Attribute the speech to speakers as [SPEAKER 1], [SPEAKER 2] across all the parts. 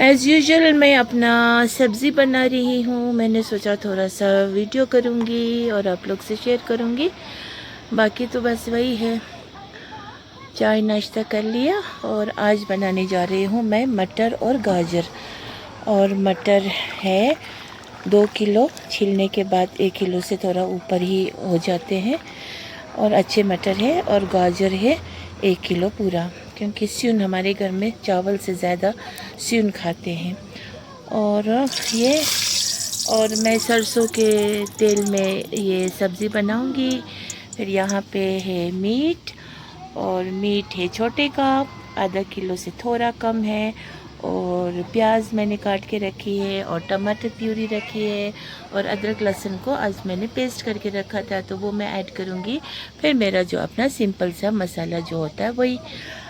[SPEAKER 1] As usual मैं अपना सब्ज़ी बना रही हूँ। मैंने सोचा थोड़ा सा वीडियो करूँगी और आप लोग से शेयर करूँगी। बाकी तो बस वही है, चाय नाश्ता कर लिया और आज बनाने जा रही हूँ मैं मटर और गाजर। और मटर है 2 किलो, छीलने के बाद 1 किलो से थोड़ा ऊपर ही हो जाते हैं और अच्छे मटर है। और गाजर है 1 किलो पूरा, क्योंकि स्यून हमारे घर में चावल से ज़्यादा स्यून खाते हैं। और ये और मैं सरसों के तेल में ये सब्ज़ी बनाऊंगी। फिर यहाँ पे है मीट, और मीट है छोटे कप, आधा किलो से थोड़ा कम है। और प्याज मैंने काट के रखी है और टमाटर प्यूरी रखी है। और अदरक लहसुन को आज मैंने पेस्ट करके रखा था, तो वो मैं ऐड करूँगी। फिर मेरा जो अपना सिंपल सा मसाला जो होता है वही।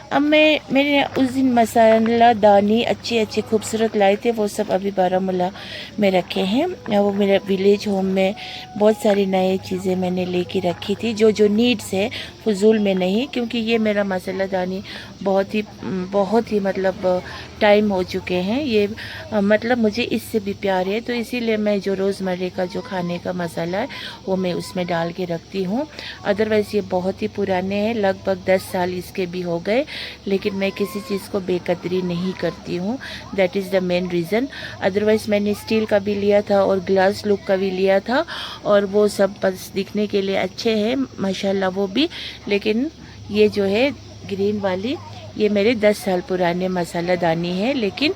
[SPEAKER 1] अब मैंने उस दिन मसाला दानी अच्छे खूबसूरत लाए थे, वो सब अभी बारामूला में रखे हैं। वो मेरा विलेज होम में बहुत सारी नई चीज़ें मैंने लेके रखी थी, जो नीड्स है, फजूल में नहीं। क्योंकि ये मेरा मसाला दानी बहुत ही मतलब टाइम हो चुके हैं ये, मतलब मुझे इससे भी प्यार है, तो इसीलिए मैं जो रोज़मर्रे का जो खाने का मसाला है वो मैं उसमें डाल के रखती हूँ। अदरवाइज़ ये बहुत ही पुराने हैं, लगभग 10 साल इसके भी हो गए, लेकिन मैं किसी चीज़ को बेकदरी नहीं करती हूँ। That is the main reason. Otherwise मैंने स्टील का भी लिया था और ग्लास लुक का भी लिया था, और वो सब बस दिखने के लिए अच्छे हैं माशाल्लाह वो भी। लेकिन ये जो है ग्रीन वाली, ये मेरे 10 साल पुराने मसाला दानी है, लेकिन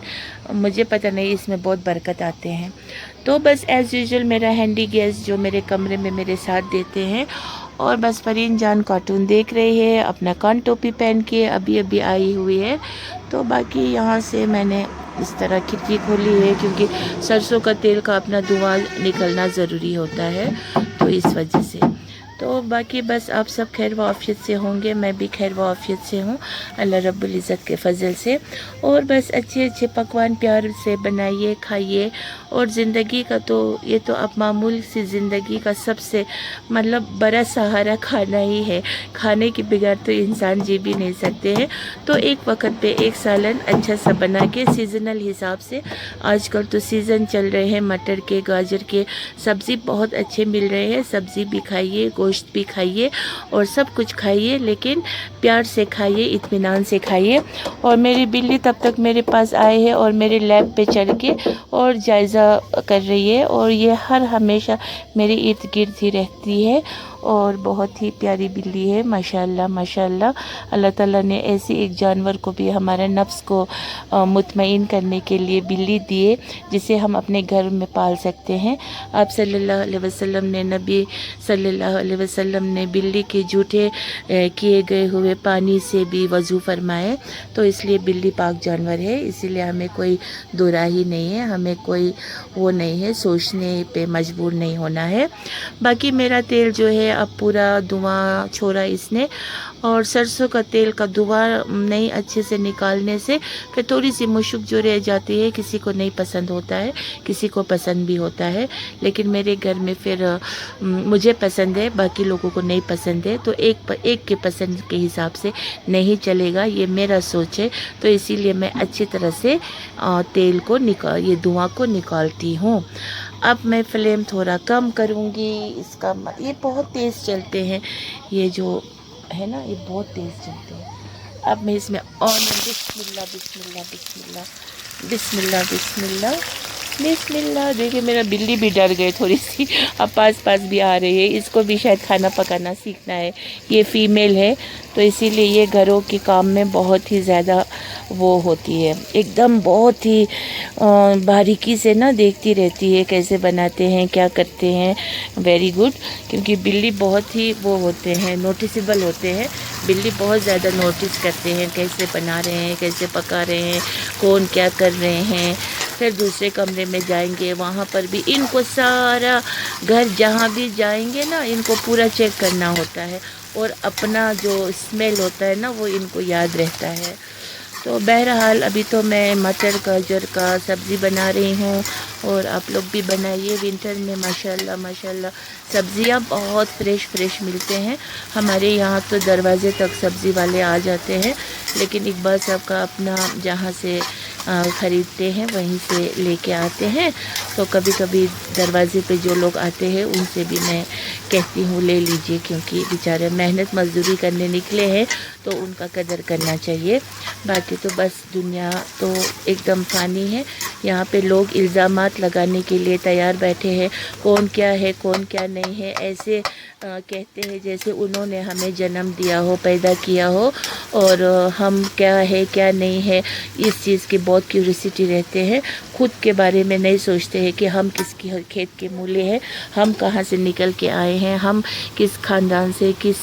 [SPEAKER 1] मुझे पता नहीं इसमें बहुत बरकत आते हैं। तो बस एज़ यूजुअल मेरा हैंडी गैस जो मेरे कमरे में मेरे साथ देते हैं। और बस फरीन जान कार्टून देख रही है, अपना कान टोपी पहन के अभी आई हुई है। तो बाकी यहाँ से मैंने इस तरह खिड़की खोली है, क्योंकि सरसों का तेल का अपना धुआं निकलना ज़रूरी होता है, तो इस वजह से। तो बाकी बस आप सब खैर व आफियत से होंगे, मैं भी खैर व आफियत से हूँ अल्लाह रब्बुल इज़्ज़त के फ़ज़ल से। और बस अच्छे पकवान प्यार से बनाइए, खाइए। और ज़िंदगी का तो ये तो अब मामूल सी ज़िंदगी का सबसे मतलब बड़ा सहारा खाना ही है। खाने के बगैर तो इंसान जी भी नहीं सकते हैं। तो एक वक्त पे एक सालन अच्छा सा बना के सीज़नल हिसाब से, आजकल तो सीज़न चल रहे हैं मटर के, गाजर के, सब्ज़ी बहुत अच्छे मिल रहे हैं। सब्ज़ी भी खाइए, गोश्त भी खाइए और सब कुछ खाइए, लेकिन प्यार से खाइए, इत्मीनान से खाइए। और मेरी बिल्ली तब तक मेरे पास आए है और मेरे लैब पे चढ़ के और जायज़ा कर रही है, और ये हमेशा मेरे इर्द गिर्द ही रहती है। और बहुत ही प्यारी बिल्ली है माशाल्लाह माशाल्लाह। अल्लाह ताला ने ऐसी एक जानवर को भी हमारे नफ्स को मुतमईन करने के लिए बिल्ली दिए, जिसे हम अपने घर में पाल सकते हैं। आप सल्लल्लाहु अलैहि वसल्लम ने, नबी सल्लल्लाहु अलैहि वसल्लम ने बिल्ली के जूठे किए गए हुए पानी से भी वज़ू फरमाए। तो इसलिए बिल्ली पाक जानवर है, इसीलिए हमें कोई दुराही नहीं है, हमें कोई वो नहीं है, सोचने पे मजबूर नहीं होना है। बाकी मेरा तेल जो है अब पूरा धुआं छोड़ा इसने, और सरसों का तेल का धुआं नहीं अच्छे से निकालने से फिर थोड़ी सी मुशक जो रह जाती है, किसी को नहीं पसंद होता है, किसी को पसंद भी होता है। लेकिन मेरे घर में फिर मुझे पसंद है, बाकी लोगों को नहीं पसंद है, तो एक के पसंद के हिसाब से नहीं चलेगा, ये मेरा सोच है। तो इसीलिए मैं अच्छी तरह से तेल को ये धुआं को निकालती हूँ। अब मैं फ्लेम थोड़ा कम करूँगी इसका। ये बहुत तेज़ चलते हैं, ये जो है ना, ये बहुत तेज़ चलते हैं। अब मैं इसमें और बिस्मिल्लाह बिस्मिल्लाह बिस्मिल्लाह बिस्मिल्लाह बिस्मिल्लाह बिस्मिल्लाह। देखिए मेरा बिल्ली भी डर गई थोड़ी सी, अब पास भी आ रही है। इसको भी शायद खाना पकाना सीखना है, ये फीमेल है, तो इसीलिए ये घरों के काम में बहुत ही ज़्यादा वो होती है, एकदम बहुत ही बारीकी से ना देखती रहती है कैसे बनाते हैं, क्या करते हैं। वेरी गुड, क्योंकि बिल्ली बहुत ही वो होते हैं, नोटिसेबल होते हैं। बिल्ली बहुत ज़्यादा नोटिस करते हैं कैसे बना रहे हैं, कैसे पका रहे हैं, कौन क्या कर रहे हैं। फिर दूसरे कमरे में जाएंगे, वहाँ पर भी इनको सारा घर जहाँ भी जाएंगे ना, इनको पूरा चेक करना होता है, और अपना जो स्मेल होता है ना वो इनको याद रहता है। तो बहरहाल अभी तो मैं मटर गाजर का सब्ज़ी बना रही हूँ, और आप लोग भी बनाइए। विंटर में माशाल्लाह माशाल्लाह सब्ज़ियाँ बहुत फ्रेश मिलते हैं। हमारे यहाँ तो दरवाज़े तक सब्ज़ी वाले आ जाते हैं, लेकिन इकबाल साहब का अपना जहाँ से ख़रीदते हैं, वहीं से लेके आते हैं। तो कभी कभी दरवाज़े पे जो लोग आते हैं उनसे भी मैं कहती हूँ ले लीजिए, क्योंकि बेचारे मेहनत मजदूरी करने निकले हैं तो उनका कदर करना चाहिए। बाकी तो बस दुनिया तो एकदम फ़ानी है। यहाँ पे लोग इल्ज़ामात लगाने के लिए तैयार बैठे हैं, कौन क्या है कौन क्या नहीं है, ऐसे कहते हैं जैसे उन्होंने हमें जन्म दिया हो, पैदा किया हो, और हम क्या है क्या नहीं है इस चीज़ की बहुत क्यूरियोसिटी रहते हैं। खुद के बारे में नहीं सोचते हैं कि हम किसकी खेत के मूले हैं, हम कहाँ से निकल के आए हैं, हम किस ख़ानदान से, किस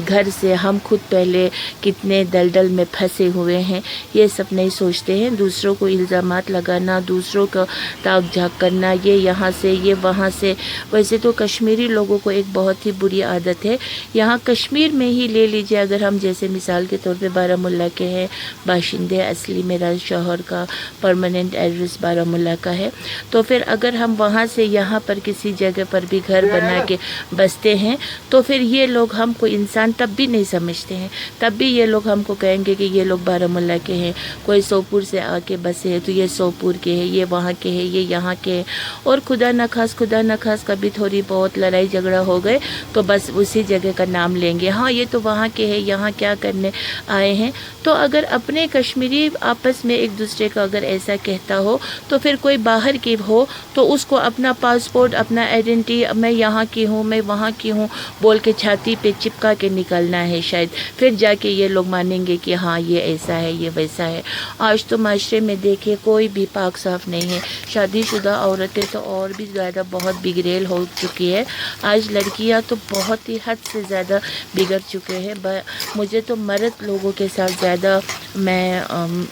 [SPEAKER 1] घर से, हम खुद पहले कितने दलदल में फंसे हुए हैं, ये सब नहीं सोचते हैं। दूसरों को इल्ज़ामात लगाना, दूसरों का ताक झाक करना, ये यहाँ से ये वहाँ से। वैसे तो कश्मीरी लोगों को एक बहुत ही बुरी आदत है। यहाँ कश्मीर में ही ले लीजिए, अगर हम जैसे मिसाल के तौर पे बारामुल्ला के हैं बाशिंदे, असली मेरा शौहर का परमानेंट एड्रेस बारामुल्ला का है, तो फिर अगर हम वहाँ से यहाँ पर किसी जगह पर भी घर बना के बसते हैं तो फिर ये लोग हमको इंसान तब भी नहीं समझते हैं। तब भी ये लोग हमको कहेंगे कि ये लोग बारामुल्ला के हैं, कोई सोपुर से आके बसे हैं तो ये सोपुर के हैं, ये वहाँ के हैं, ये यहाँ के हैं। और खुदा न खास कभी थोड़ी बहुत लड़ाई झगड़ा हो गए तो बस उसी जगह का नाम लेंगे, हाँ ये तो वहाँ के हैं, यहाँ क्या करने आए हैं। तो अगर अपने कश्मीरी आपस में एक दूसरे का अगर ऐसा कहता हो तो फिर कोई बाहर की हो तो उसको अपना पासपोर्ट, अपना आइडेंटिटी, मैं यहाँ की हूँ, मैं वहाँ की हूँ बोल के छाती पे चिपका के निकलना है शायद, फिर जाके ये लोग मानेंगे कि हाँ ये ऐसा है ये वैसा है। आज तो माशरे में देखे कोई भी पाक साफ नहीं है। शादीशुदा औरतें तो और भी ज़्यादा बहुत बिगड़ेल हो चुकी है। आज लड़कियां तो बहुत ही हद से ज़्यादा बिगड़ चुके हैं। मुझे तो मर्द लोगों के साथ ज़्यादा, मैं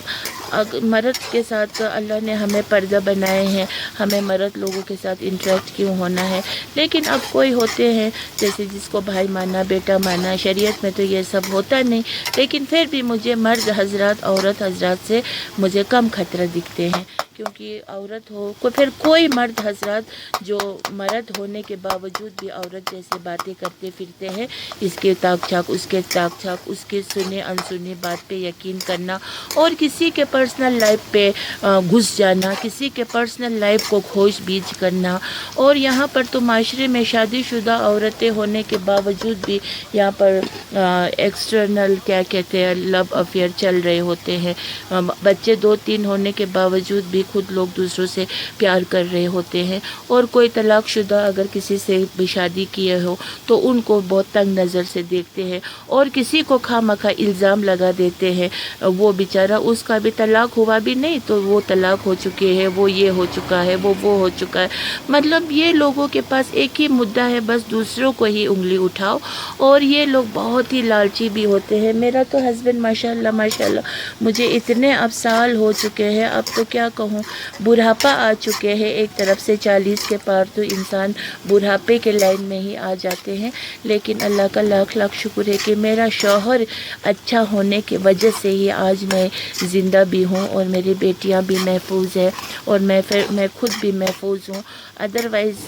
[SPEAKER 1] मर्द के साथ अल्लाह ने हमें पर्दा बनाए हैं, हमें मर्द लोगों के साथ इंटरेक्ट क्यों होना है। लेकिन अब कोई होते हैं जैसे जिसको भाई माना, बेटा माना, शरीयत में तो ये सब होता नहीं, लेकिन फिर भी मुझे मर्द हजरात, औरत हजरात से मुझे कम खतरा दिखते हैं। क्योंकि औरत हो को फिर कोई मर्द हजरात जो मर्द होने के बावजूद भी औरत जैसे बातें करते फिरते हैं, इसके ताक झाक उसके ताक झाक, उसके सुने अनसुनी बात पे यकीन करना और किसी के पर्सनल लाइफ पे घुस जाना, किसी के पर्सनल लाइफ को खोज बीज करना। और यहाँ पर तो माशरे में शादीशुदा औरतें होने के बावजूद भी यहाँ पर एक्सटर्नल क्या कहते हैं लव अफेयर चल रहे होते हैं। बच्चे 2-3 होने के बावजूद भी खुद लोग दूसरों से प्यार कर रहे होते हैं। और कोई तलाकशुदा अगर किसी से भी शादी किए हो तो उनको बहुत तंग नज़र से देखते हैं और किसी को खामखा इल्ज़ाम लगा देते हैं, वो बेचारा उसका भी तलाक हुआ भी नहीं तो वो तलाक हो चुके हैं, वो ये हो चुका है, वो हो चुका है। मतलब ये लोगों के पास एक ही मुद्दा है, बस दूसरों को ही उंगली उठाओ। और ये लोग बहुत ही लालची भी होते हैं। मेरा तो हस्बैंड माशाल्लाह माशाल्लाह मुझे इतने अब साल हो चुके हैं, अब तो क्या कहूँ, बुढ़ापा आ चुके हैं। एक तरफ से 40 के पार तो इंसान बुढ़ापे के लाइन में ही आ जाते हैं। लेकिन अल्लाह का लाख लाख शुक्र है कि मेरा शौहर अच्छा होने की वजह से ही आज मैं ज़िंदा भी हूँ और मेरी बेटियाँ भी महफूज है और मैं खुद भी महफूज हूँ। अदरवाइज़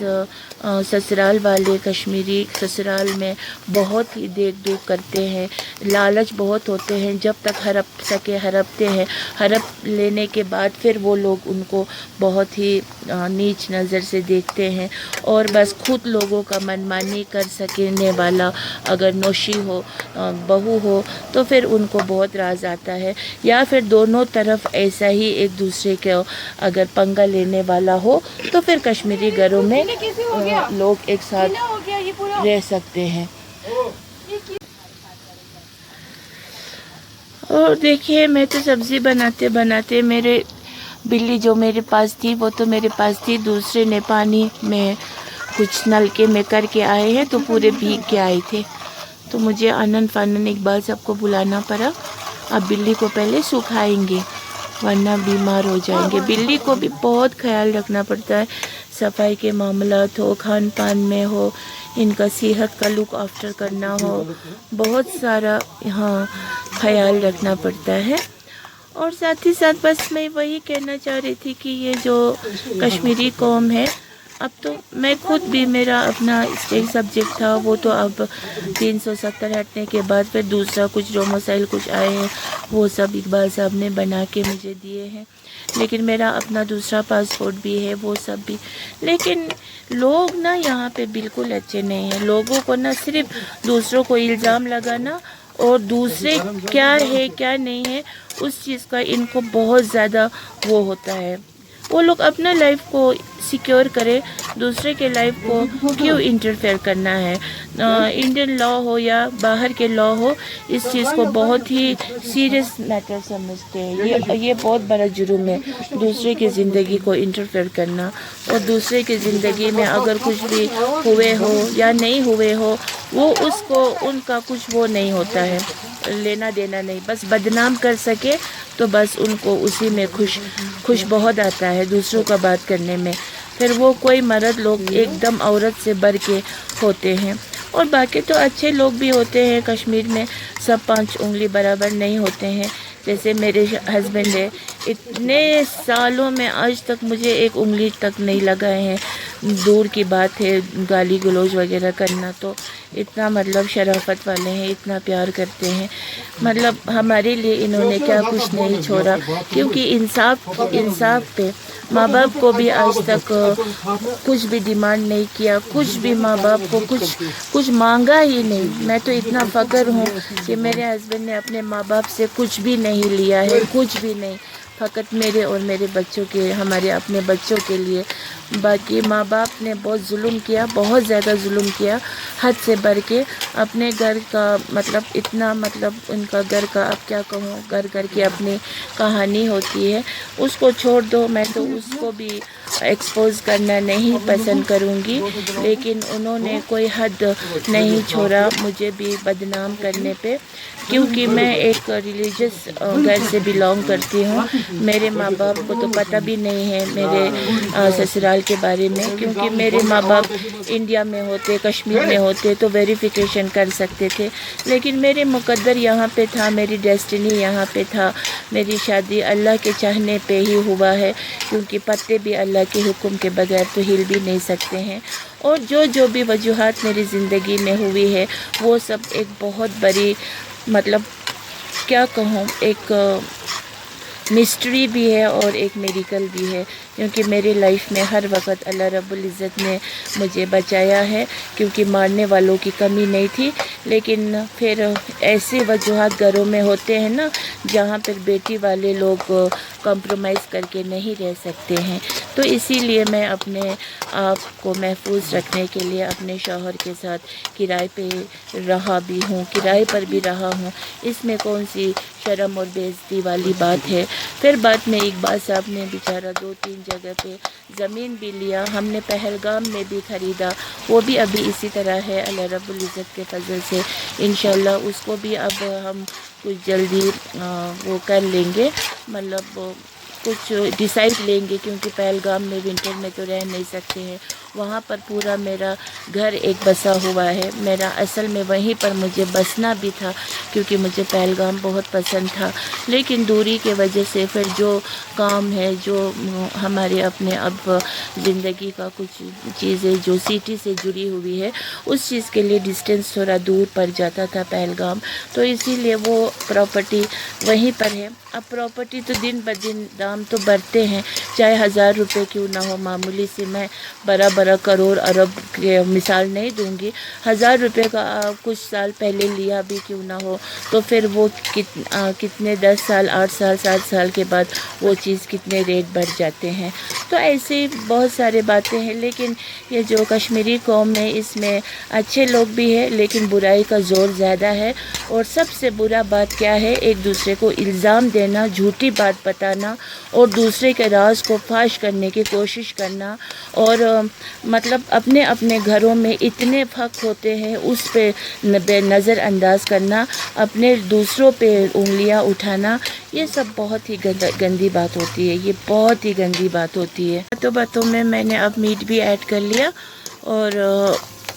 [SPEAKER 1] ससुराल वाले कश्मीरी ससुराल में बहुत ही देख दुख करते हैं, लालच बहुत होते हैं। जब तक हड़प सके हड़पते हैं, हड़प लेने के बाद फिर वो लोग उनको बहुत ही नीच नज़र से देखते हैं। और बस खुद लोगों का मनमानी कर सकने वाला अगर नौशी हो, बहू हो, तो फिर उनको बहुत राज आता है। या फिर दोनों तरफ ऐसा ही एक दूसरे के अगर पंगा लेने वाला हो तो फिर कश्मीरी घरों में लोग एक साथ रह सकते हैं। और देखिए मैं तो सब्ज़ी बनाते बनाते मेरे बिल्ली जो मेरे पास थी वो तो मेरे पास थी, दूसरे ने पानी में कुछ नलके में करके आए हैं तो पूरे भीग के आए थे। तो मुझे आनन फानन एक बार सबको बुलाना पड़ा। अब बिल्ली को पहले सुखाएंगे वरना बीमार हो जाएंगे। बिल्ली को भी बहुत ख्याल रखना पड़ता है, सफाई के मामलात हो, खान पान में हो, इनका सेहत का लुक आफ्टर करना हो, बहुत सारा यहाँ ख्याल रखना पड़ता है। और साथ ही साथ बस मैं वही कहना चाह रही थी कि ये जो कश्मीरी कौम है اب تو میں خود بھی, میرا اپنا اسٹیٹ سبجیکٹ تھا, وہ تو اب 370 ہٹنے کے بعد پھر دوسرا کچھ جو مسائل کچھ آئے ہیں وہ سب اقبال صاحب نے بنا کے مجھے دیے ہیں. لیکن میرا اپنا دوسرا پاسپورٹ بھی ہے, وہ سب بھی. لیکن لوگ نا یہاں پہ بالکل اچھے نہیں ہیں. لوگوں کو نا صرف دوسروں کو الزام لگانا اور دوسرے کیا ہے کیا نہیں ہے اس چیز کا ان کو بہت زیادہ وہ ہوتا ہے. وہ لوگ اپنا لائف کو سیکیور کرے, دوسرے کے لائف کو کیوں انٹرفیئر کرنا ہے. انڈین لا ہو یا باہر کے لا ہو, اس چیز کو بہت ہی سیریس میٹر سمجھتے ہیں. یہ بہت بڑا جرم ہے دوسرے کی زندگی کو انٹرفیئر کرنا. اور دوسرے کی زندگی میں اگر کچھ بھی ہوئے ہو یا نہیں ہوئے ہو, وہ اس کو ان کا کچھ وہ نہیں ہوتا ہے, لینا دینا نہیں. بس بدنام کر سکے تو بس ان کو اسی میں خوش بہت آتا ہے دوسروں کا بات کرنے میں. پھر وہ کوئی مرد لوگ ایک دم عورت سے بڑھ کے ہوتے ہیں. اور باقی تو اچھے لوگ بھی ہوتے ہیں کشمیر میں, سب 5 انگلی برابر نہیں ہوتے ہیں. جیسے میرے ہسبینڈ ہے, اتنے سالوں میں آج تک مجھے ایک انگلی تک نہیں لگائے ہیں. دور کی بات ہے گالی گلوچ وغیرہ کرنا, تو اتنا مطلب شرافت والے ہیں, اتنا پیار کرتے ہیں. مطلب ہمارے لیے انہوں نے کیا کچھ نہیں چھوڑا, کیونکہ انصاف پہ ماں باپ کو بھی آج تک کچھ بھی ڈیمانڈ نہیں کیا, کچھ بھی ماں باپ کو کچھ مانگا ہی نہیں. میں تو اتنا فخر ہوں کہ میرے ہسبینڈ نے اپنے ماں باپ سے کچھ بھی نہیں لیا ہے, کچھ بھی نہیں, فقط میرے اور میرے بچوں کے, ہمارے اپنے بچوں کے لیے. باقی ماں باپ نے بہت ظلم کیا, بہت زیادہ ظلم کیا, حد سے بڑھ کے. اپنے گھر کا مطلب اتنا, مطلب ان کا گھر کا اب کیا کہوں, گھر کی اپنی کہانی ہوتی ہے, اس کو چھوڑ دو. میں تو اس کو بھی ایکسپوز کرنا نہیں پسند کروں گی, لیکن انہوں نے کوئی حد نہیں چھوڑا مجھے بھی بدنام کرنے پہ. کیونکہ میں ایک ریلیجس گھر سے بلانگ کرتی ہوں. میرے ماں باپ کو تو پتہ بھی نہیں ہے میرے سسرال کے بارے میں, کیونکہ میرے ماں باپ انڈیا میں ہوتے, کشمیر میں ہوتے تو ویریفیکیشن کر سکتے تھے. لیکن میرے مقدر یہاں پہ تھا, میری ڈیسٹینی یہاں پہ تھا. میری شادی اللہ کے چاہنے پہ ہی ہوا ہے, کیونکہ پتے بھی اللہ کے حکم کے بغیر تو ہل بھی نہیں سکتے ہیں. اور جو بھی وجوہات میری زندگی میں ہوئی ہے وہ سب ایک بہت بڑی, مطلب کیا کہوں, ایک مسٹری بھی ہے اور ایک میریکل بھی ہے. کیونکہ میری لائف میں ہر وقت اللہ رب العزت نے مجھے بچایا ہے, کیونکہ مارنے والوں کی کمی نہیں تھی. لیکن پھر ایسے وجوہات گھروں میں ہوتے ہیں نا, جہاں پہ بیٹی والے لوگ کمپرومائز کر کے نہیں رہ سکتے ہیں. تو اسی لیے میں اپنے آپ کو محفوظ رکھنے کے لیے اپنے شوہر کے ساتھ کرائے پہ رہا بھی ہوں, کرائے پر بھی رہا ہوں. اس میں کون سی شرم اور بے عزتی والی بات ہے. پھر بعد میں اقبال صاحب نے بیچارہ 2-3 جگہ پہ زمین بھی لیا, ہم نے پہلگام میں بھی خریدا, وہ بھی ابھی اسی طرح ہے اللہ رب العزت کے فضل سے. انشاءاللہ اس کو بھی اب ہم کچھ جلدی وہ کر لیں گے, مطلب کچھ ڈیسائیڈ لیں گے, کیونکہ پہلگام میں ونٹر میں تو رہ نہیں سکتے ہیں. وہاں پر پورا میرا گھر ایک بسا ہوا ہے. میرا اصل میں وہیں پر مجھے بسنا بھی تھا, کیونکہ مجھے پہلگام بہت پسند تھا. لیکن دوری کے وجہ سے پھر جو کام ہے, جو ہمارے اپنے اب زندگی کا کچھ چیزیں جو سٹی سے جڑی ہوئی ہے, اس چیز کے لیے ڈسٹینس تھوڑا دور پڑ جاتا تھا پہلگام, تو اسی لیے وہ پراپرٹی وہیں پر ہے. اب پراپرٹی تو دن بدن دام تو بڑھتے ہیں, چاہے 1000 روپے کیوں نہ ہو. معمولی سے میں بڑا کروڑ ارب کے مثال نہیں دوں گی, 1000 روپے کا کچھ سال پہلے لیا بھی کیوں نہ ہو, تو پھر وہ کتنے 10 سال 8 سال 7 سال کے بعد وہ چیز کتنے ریٹ بڑھ جاتے ہیں. تو ایسے بہت سارے باتیں ہیں. لیکن یہ جو کشمیری قوم ہے, اس میں اچھے لوگ بھی ہیں, لیکن برائی کا زور زیادہ ہے. اور سب سے برا بات کیا ہے, ایک دوسرے کو الزام دینا, جھوٹی بات بتانا, اور دوسرے کے راز کو فاش کرنے کی کوشش کرنا. اور مطلب اپنے گھروں میں اتنے حق ہوتے ہیں, اس پہ نظر انداز کرنا, اپنے دوسروں پہ انگلیاں اٹھانا, یہ سب بہت ہی گندی بات ہوتی ہے. یہ بہت ہی گندی بات ہوتی ہے. باتوں میں نے اب میٹ بھی ایڈ کر لیا, اور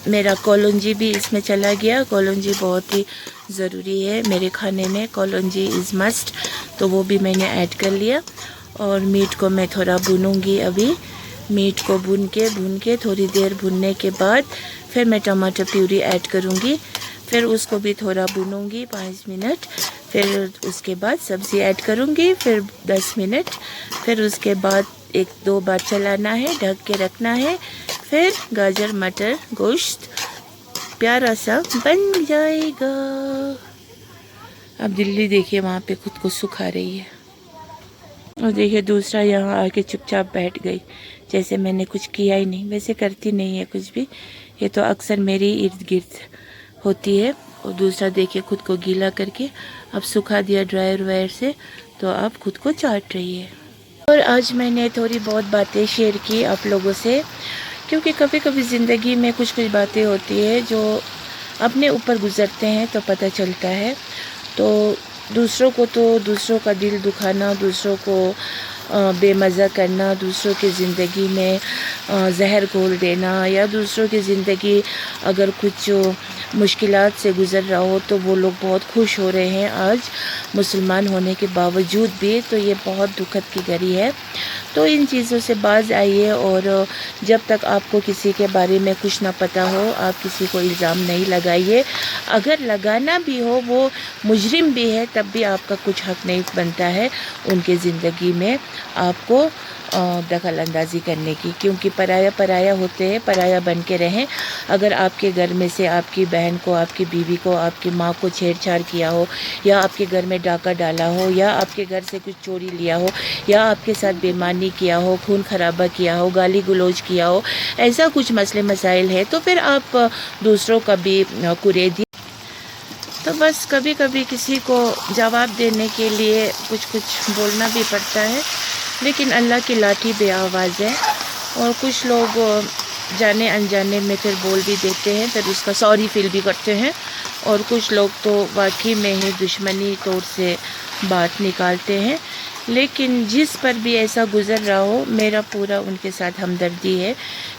[SPEAKER 1] میرا کولونجی بھی اس میں چلا گیا. کولونجی بہت ہی ضروری ہے میرے کھانے میں, کولونجی از مسٹ, تو وہ بھی میں نے ایڈ کر لیا. اور میٹ کو میں تھوڑا بھونوں گی ابھی, میٹ کو بھون کے تھوڑی دیر بھوننے کے بعد پھر میں ٹماٹر پیوری ایڈ کروں گی، پھر اس کو بھی تھوڑا بھونوں گی 5 منٹ، پھر اس کے بعد سبزی ایڈ کروں گی، پھر 10 منٹ، پھر اس کے بعد 1-2 بار چلانا ہے، ڈھک کے رکھنا ہے، پھر گاجر مٹر گوشت پیارا سا بن جائے گا۔ اب دلی دیکھیے وہاں پہ خود کو سکھا رہی ہے، اور دیکھیے دوسرا یہاں آ کے چپ چاپ بیٹھ گئی جیسے میں نے کچھ کیا ہی نہیں، ویسے کرتی نہیں ہے کچھ بھی، یہ تو اکثر میری ارد گرد ہوتی ہے۔ اور دوسرا دیکھیے خود کو گیلا کر کے اب سکھا دیا ڈرائر وائر سے، تو اب خود کو چاٹ رہی ہے۔ اور آج میں نے تھوڑی بہت باتیں شیئر کی آپ لوگوں سے، کیونکہ کبھی کبھی زندگی میں کچھ باتیں ہوتی ہے جو اپنے اوپر گزرتے ہیں تو پتہ چلتا ہے، تو دوسروں کو تو دوسروں کا دل دکھانا، دوسروں کو بے مزہ کرنا، دوسروں کی زندگی میں زہر گھول دینا، یا دوسروں کی زندگی اگر کچھ مشکلات سے گزر رہا ہو تو وہ لوگ بہت خوش ہو رہے ہیں آج مسلمان ہونے کے باوجود بھی، تو یہ بہت دکھد کی گھڑی ہے۔ تو ان چیزوں سے باز آئیے، اور جب تک آپ کو کسی کے بارے میں کچھ نہ پتہ ہو آپ کسی کو الزام نہیں لگائیے، اگر لگانا بھی ہو وہ مجرم بھی ہے تب بھی آپ کا کچھ حق نہیں بنتا ہے ان کے زندگی میں آپ کو دخل اندازی کرنے کی، کیونکہ پرایا ہوتے ہیں، پرایا بن کے رہیں۔ اگر آپ کے گھر میں سے آپ کی بہن کو، آپ کی بیوی کو، آپ کی ماں کو چھیڑ چھاڑ کیا ہو، یا آپ کے گھر میں ڈاکہ ڈالا ہو، یا آپ کے گھر سے کچھ چوری لیا ہو، یا آپ کے ساتھ بےایمانی کیا ہو، خون خرابہ کیا ہو، گالی گلوچ کیا ہو، ایسا کچھ مسئلے مسائل ہے تو پھر آپ دوسروں کا بھی قریدی، تو بس کبھی کبھی کسی کو جواب دینے کے لیے کچھ بولنا بھی پڑتا ہے، لیکن اللہ کی لاٹھی بے آواز ہے، اور کچھ لوگ جانے انجانے میں پھر بول بھی دیتے ہیں، پھر اس کا سوری فیل بھی کرتے ہیں، اور کچھ لوگ تو واقعی میں ہی دشمنی طور سے بات نکالتے ہیں۔ لیکن جس پر بھی ایسا گزر رہا ہو میرا پورا ان کے ساتھ ہمدردی ہے،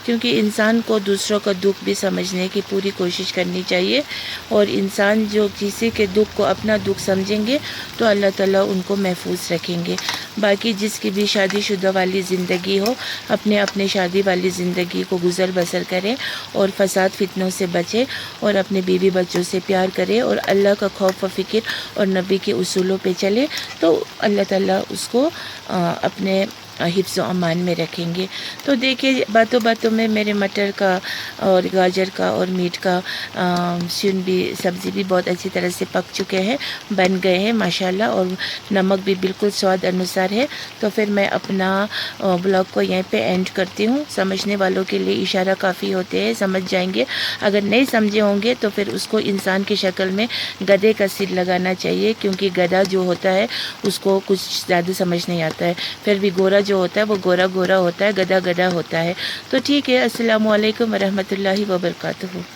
[SPEAKER 1] کیونکہ انسان کو دوسروں کا دکھ بھی سمجھنے کی پوری کوشش کرنی چاہیے، اور انسان جو کسی کے دکھ کو اپنا دکھ سمجھیں گے تو اللہ تعالیٰ ان کو محفوظ رکھیں گے۔ باقی جس کی بھی شادی شدہ والی زندگی ہو اپنے شادی والی زندگی کو گزر بسر کریں، اور فساد فتنوں سے بچیں، اور اپنے بیوی بچوں سے پیار کریں، اور اللہ کا خوف و فکر اور نبی کے اصولوں پہ چلیں، تو اللہ تعالیٰ اس کو اپنے حفظ و امان میں رکھیں گے۔ تو دیکھیے باتوں باتوں میں میرے مٹر کا اور گاجر کا اور میٹ کا سبزی بھی بہت اچھی طرح سے پک چکے ہیں، بن گئے ہیں ماشاءاللہ، اور نمک بھی بالکل سواد انوسار ہے۔ تو پھر میں اپنا بلاگ کو یہیں پہ اینڈ کرتی ہوں۔ سمجھنے والوں کے لیے اشارہ کافی ہوتے ہیں، سمجھ جائیں گے، اگر نہیں سمجھے ہوں گے تو پھر اس کو انسان کی شکل میں گدھے کا سر لگانا چاہیے، کیونکہ گدھا جو ہوتا ہے اس کو کچھ زیادہ سمجھ نہیں آتا ہے، پھر بھی گورا جو ہوتا ہے وہ گورا ہوتا ہے، گدھا ہوتا ہے۔ تو ٹھیک ہے، السلام علیکم ورحمۃ اللہ وبرکاتہ۔